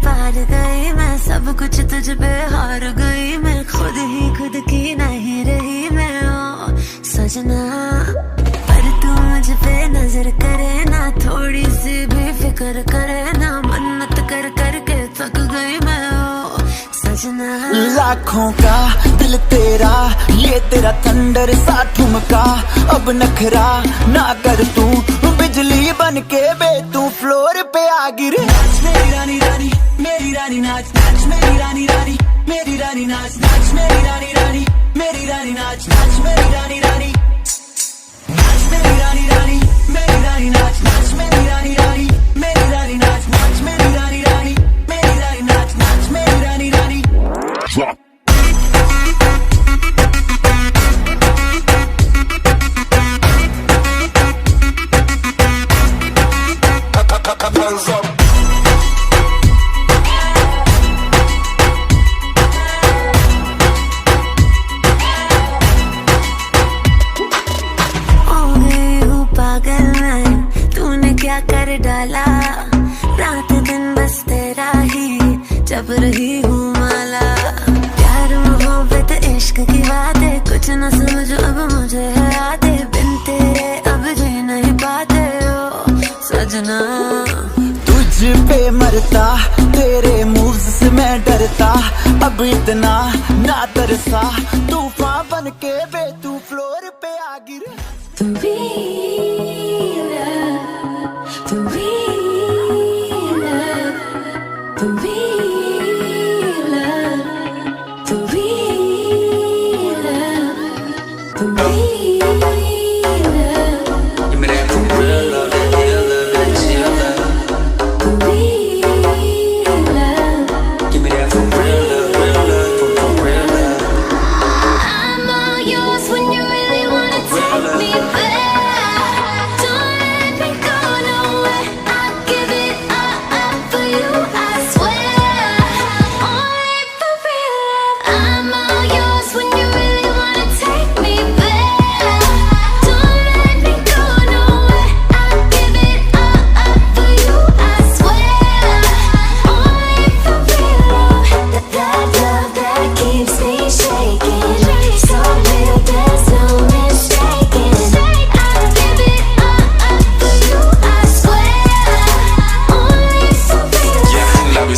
पार गई मैं, सब कुछ तुझ पे हार गई मैं, खुद ही खुद की नहीं रही मैं ओ सजना। पर तू मुझ पे नजर करे ना, थोड़ी सी भी फिक्र करे ना, मन्नत कर करके थक गई मैं ओ सजना। लाखों का दिल तेरा, ये तेरा थंडर सा ठुमका, अब नखरा ना कर तू, बिजली बन के बे तू फ्लोर पे आ गिर। नाच मेरी रानी रानी, मेरी रानी नाच नाच मेरी रानी रानी, मेरी रानी नाच नाच मेरी रानी रानी, मेरी रानी नाच नाच मेरी रानी रानी, नाच मेरी रानी रानी, मेरी रानी नाच नाच मेरी रानी रानी, मेरी रानी नाच नाच मेरी रानी रानी, मेरी रानी नाच नाच मेरी रानी रानी। Drop. क्या कर डाला, रात दिन बस तेरा ही जब रही हूँ माला। प्यार मोहब्बत इश्क की बातें कुछ न समझो अब मुझे है आते, बिन तेरे अब जी नहीं पाते हो सजना। तुझ पे मरता, तेरे मूव्स से मैं डरता, अब इतना ना तरसा, तूफान बन के बे तू फ्लोर पे आ गिर। तू भी to be loved, to be loved, to be loved, to be loved. Give me that for real love, that real love, that chill love. To be loved. Give me that for real love, for real love. I'm all yours when you really wanna take me back.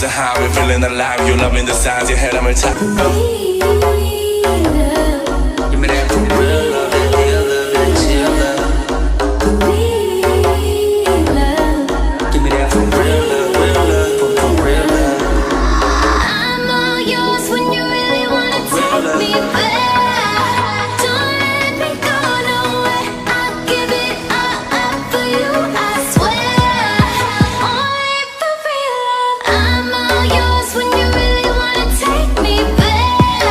So how we feeling alive, you loving the signs, your head on my top. Give me that for real love, that real love, that chill love. Give me that for real love, for real love. I'm all yours when you really wanna take me back. Don't let me go nowhere, I'll give it up for you, I swear. Only for real love. I'm all yours when you really wanna take me back.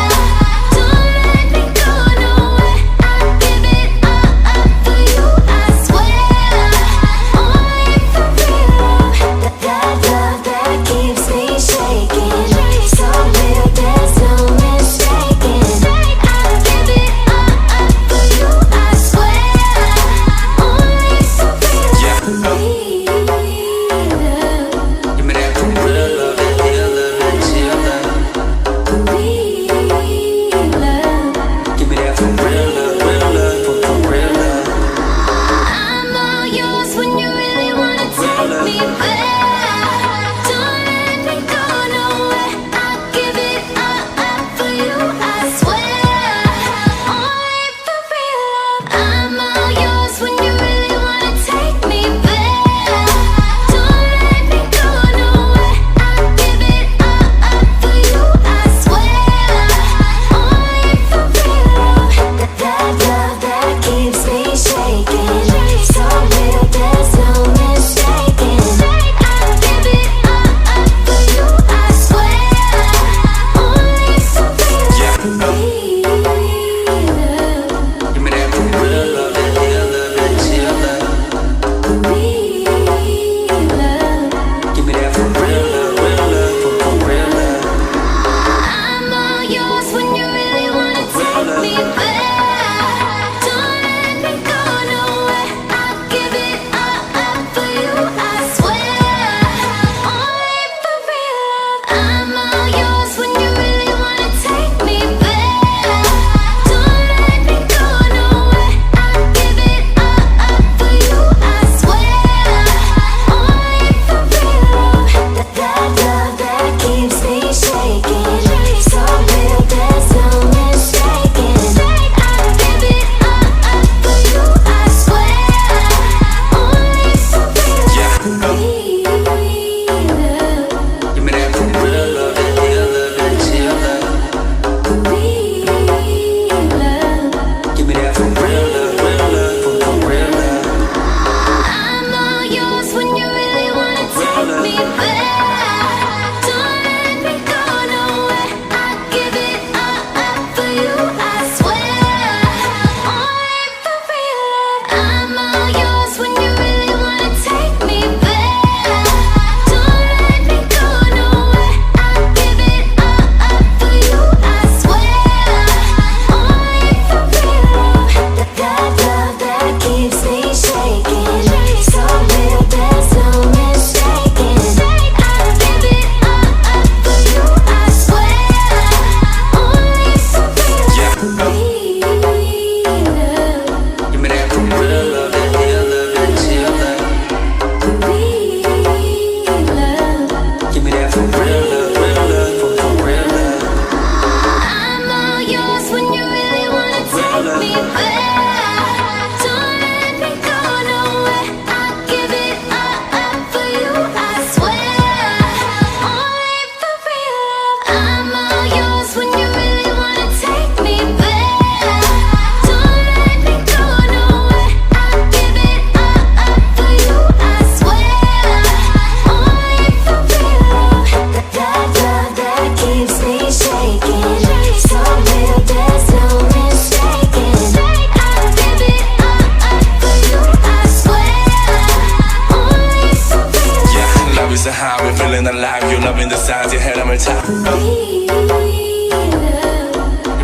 feeling alive. You're loving the signs, your head on my top. Give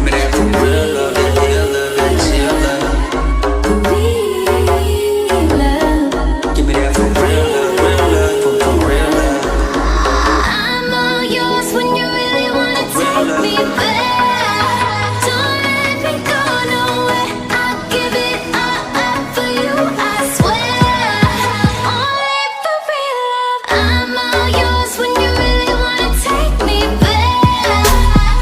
me that for real love, that real love, that chill love. Give me that for real love, for real love. I'm all yours when you really wanna take me back. Don't let me go nowhere. I'll give it all up for you, I swear. Only for real love. I'm all yours when you really wanna take me back.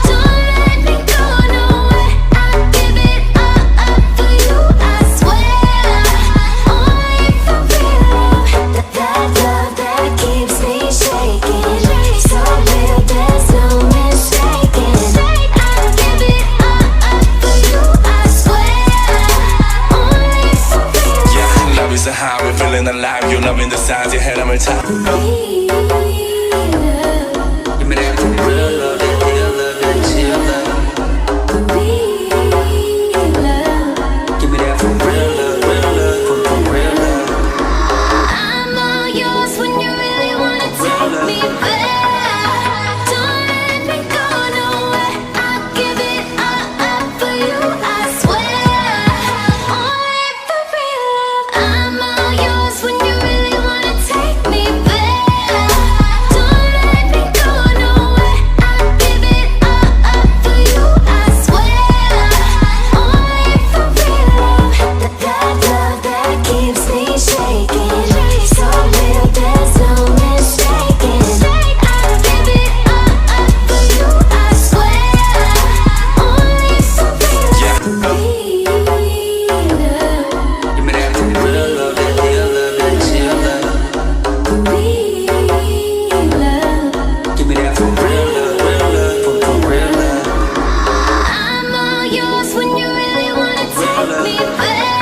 Don't let me go nowhere. I'll give it all up for you, I swear. Only for real love. That love that keeps me shaking. So real, there's no mistaking. I'll give it all up for you, I swear. Only for real. Yeah, love is a high, we're feeling alive. You're loving the signs, your head on my top. Give me that for real love, that real love, that chill love. Give me that for real love, for real love. I'm all yours when you really wanna take me back. Don't let me go nowhere. I'll give it all up for you, I swear. Only for real love. I'm all yours when you really wanna take me back. Don't let me go nowhere. I'll give it all up for you, I swear. Only for real love. That love that keeps me shaking. So real, there's no mistaking. I'll give it all up for you, I swear. Only for real. Yeah. Give me that for real love, that real love, that chill love. Give me that for real love, for real love. I'm all yours when you really wanna take me back.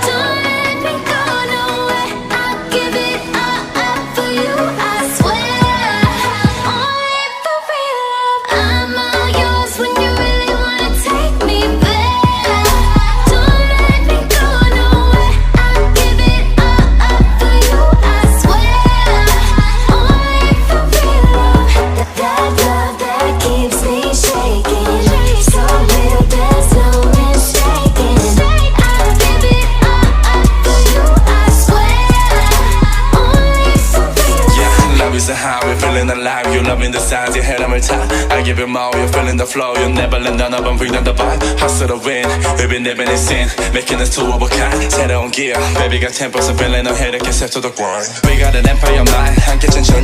Don't let me go nowhere. I'll give it all up for you, I swear. Only for real love. I'm all yours when you really wanna take me back. Don't let me go nowhere. I'll give it all up for you, I swear. Only for real love. That love that keeps me shaking. So real, there's no mistaking. I'll give it all up for you, I swear. Only for real. Yeah, love is a high, we're feeling alive. You're loving the signs, your head on my top. I give it more, you're feeling the flow. You'll never let down, I'm breathing the vibe. Hustle the win, we've been living in sin. Making us two of a kind. 새로운 gear, baby got 10% feeling ahead, I can set to the grind. We got an empire mind, 함께 천천히